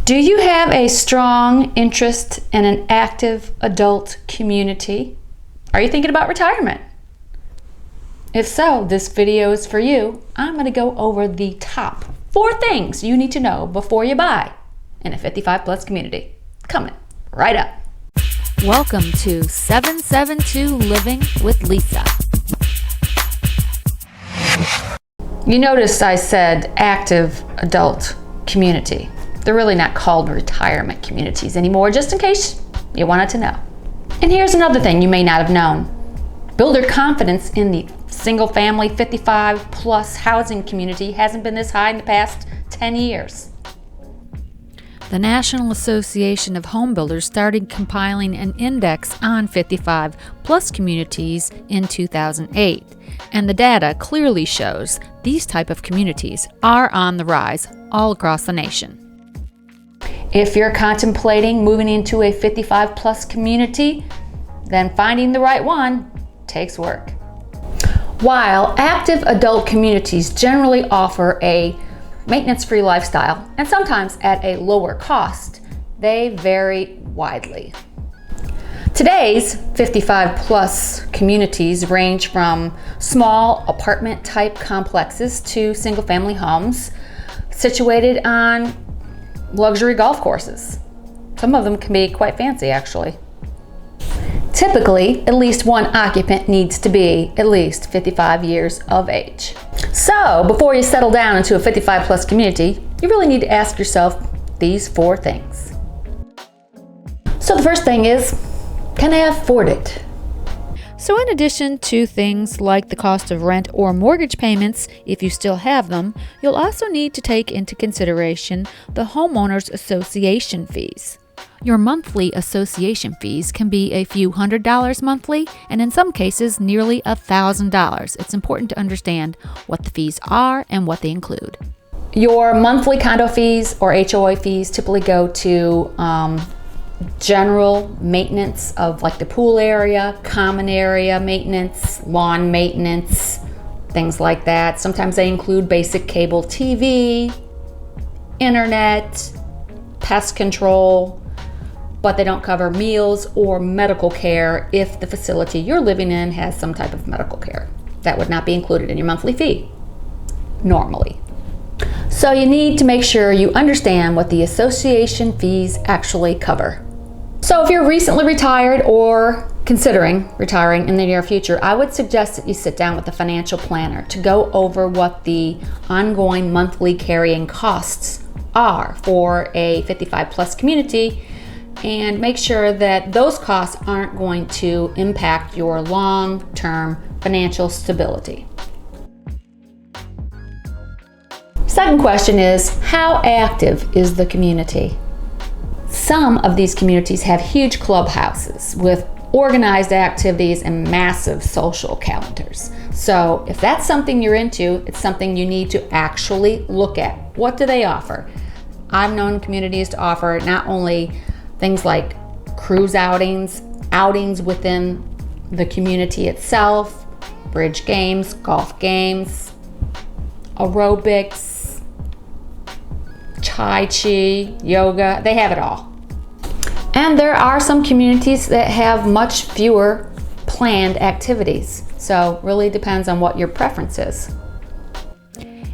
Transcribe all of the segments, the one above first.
Do you have a strong interest in an active adult community? Are you thinking about retirement? If so, this video is for you. I'm going to go over the top 4 things you need to know before you buy in a 55 plus community. Coming right up. Welcome to 772 Living with Lisa. You noticed I said active adult community. They're really not called retirement communities anymore, just in case you wanted to know. And here's another thing you may not have known. Builder confidence in the single family 55 plus housing community hasn't been this high in the past 10 years. The National Association of Home Builders started compiling an index on 55 plus communities in 2008, and the data clearly shows these type of communities are on the rise all across the nation. If you're contemplating moving into a 55 plus community, then finding the right one takes work. While active adult communities generally offer a maintenance-free lifestyle, and sometimes at a lower cost, they vary widely. Today's 55 plus communities range from small apartment type complexes to single family homes situated on luxury golf courses. Some of them can be quite fancy, actually. Typically, at least one occupant needs to be at least 55 years of age. So, before you settle down into a 55 plus community, you really need to ask yourself these 4 things. So the first thing is, can I afford it? So in addition to things like the cost of rent or mortgage payments, if you still have them, you'll also need to take into consideration the homeowners association fees. Your monthly association fees can be a few $100s monthly, and in some cases nearly $1,000. It's important to understand what the fees are and what they include. Your monthly condo fees or HOA fees typically go to general maintenance of like the pool area, common area maintenance, lawn maintenance, things like that. Sometimes they include basic cable TV, internet, pest control, but they don't cover meals or medical care if the facility you're living in has some type of medical care. That would not be included in your monthly fee, normally. So you need to make sure you understand what the association fees actually cover. So if you're recently retired or considering retiring in the near future, I would suggest that you sit down with a financial planner to go over what the ongoing monthly carrying costs are for a 55 plus community and make sure that those costs aren't going to impact your long-term financial stability. Second question is, how active is the community? Some of these communities have huge clubhouses with organized activities and massive social calendars. So if that's something you're into, it's something you need to actually look at. What do they offer? I've known communities to offer not only things like cruise outings within the community itself, bridge games, golf games, aerobics, chi, yoga, they have it all. And there are some communities that have much fewer planned activities. So really depends on what your preference is.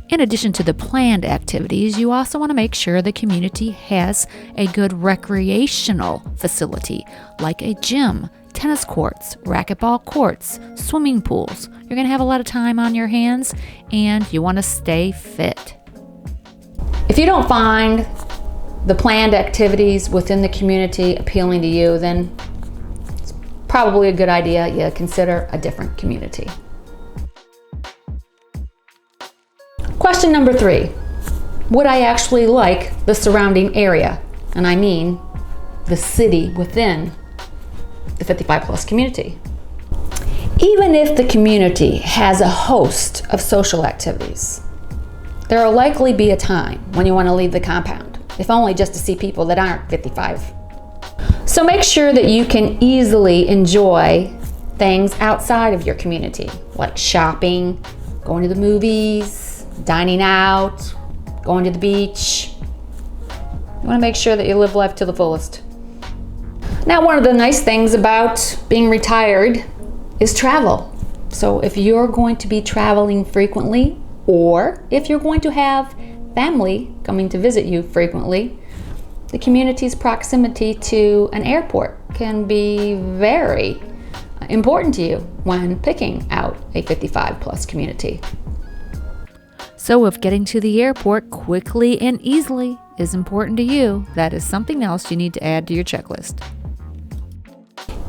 In addition to the planned activities, you also want to make sure the community has a good recreational facility like a gym, tennis courts, racquetball courts, swimming pools. You're going to have a lot of time on your hands and you want to stay fit. If you don't find the planned activities within the community appealing to you, then it's probably a good idea you consider a different community. Question number 3, would I actually like the surrounding area? And I mean the city within the 55 plus community. Even if the community has a host of social activities, there will likely be a time when you want to leave the compound, if only just to see people that aren't 55. So make sure that you can easily enjoy things outside of your community, like shopping, going to the movies, dining out, going to the beach, You want to make sure that you live life to the fullest. Now, one of the nice things about being retired is travel. So if you're going to be traveling frequently, or if you're going to have family coming to visit you frequently, the community's proximity to an airport can be very important to you when picking out a 55 plus community. So if getting to the airport quickly and easily is important to you, that is something else you need to add to your checklist.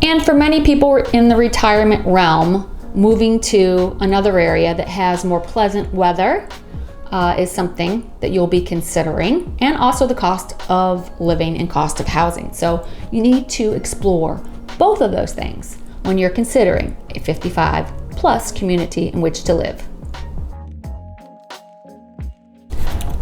And for many people in the retirement realm, moving to another area that has more pleasant weather is something that you'll be considering, and also the cost of living and cost of housing. So you need to explore both of those things when you're considering a 55 plus community in which to live.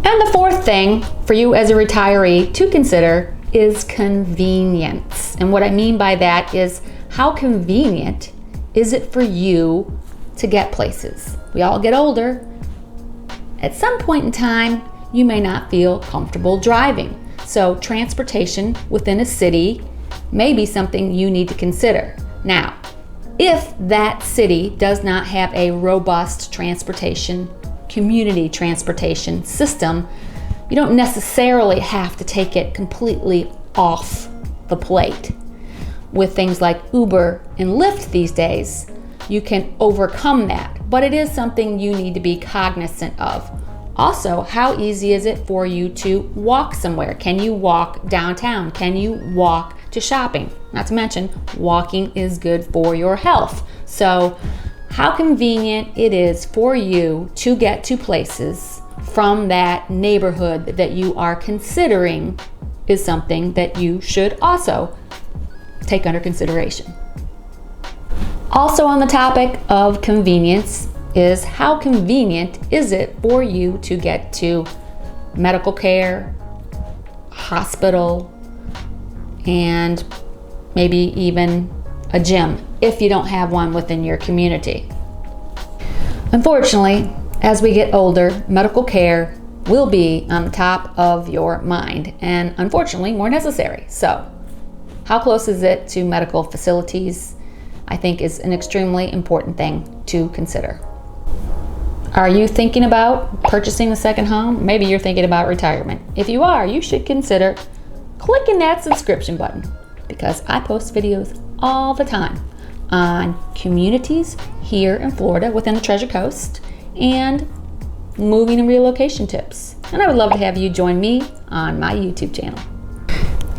And the fourth thing for you as a retiree to consider is convenience. And what I mean by that is, how convenient is it for you to get places? We all get older. At some point in time, you may not feel comfortable driving. So transportation within a city may be something you need to consider. Now, if that city does not have a robust transportation, community transportation system, you don't necessarily have to take it completely off the plate. With things like Uber and Lyft these days, you can overcome that, but it is something you need to be cognizant of. Also, how easy is it for you to walk somewhere? Can you walk downtown? Can you walk to shopping? Not to mention, walking is good for your health. So, how convenient it is for you to get to places from that neighborhood that you are considering is something that you should also take under consideration. Also on the topic of convenience is, how convenient is it for you to get to medical care, hospital, and maybe even a gym if you don't have one within your community. Unfortunately, as we get older, medical care will be on the top of your mind, and unfortunately more necessary. So, how close is it to medical facilities? I think is an extremely important thing to consider. Are you thinking about purchasing a second home? Maybe you're thinking about retirement. If you are, you should consider clicking that subscription button, because I post videos all the time on communities here in Florida within the Treasure Coast and moving and relocation tips. And I would love to have you join me on my YouTube channel.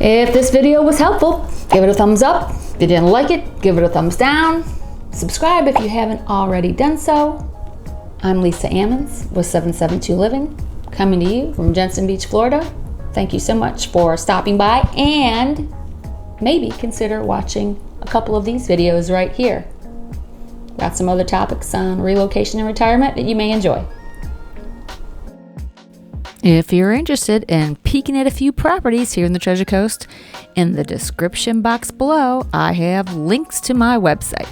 If this video was helpful, give it a thumbs up. If you didn't like it, give it a thumbs down. Subscribe if you haven't already done so. I'm Lisa Ammons with 772 Living, coming to you from Jensen Beach, Florida. Thank you so much for stopping by, and maybe consider watching a couple of these videos right here. Got some other topics on relocation and retirement that you may enjoy. If you're interested in peeking at a few properties here in the Treasure Coast, in the description box below, I have links to my website.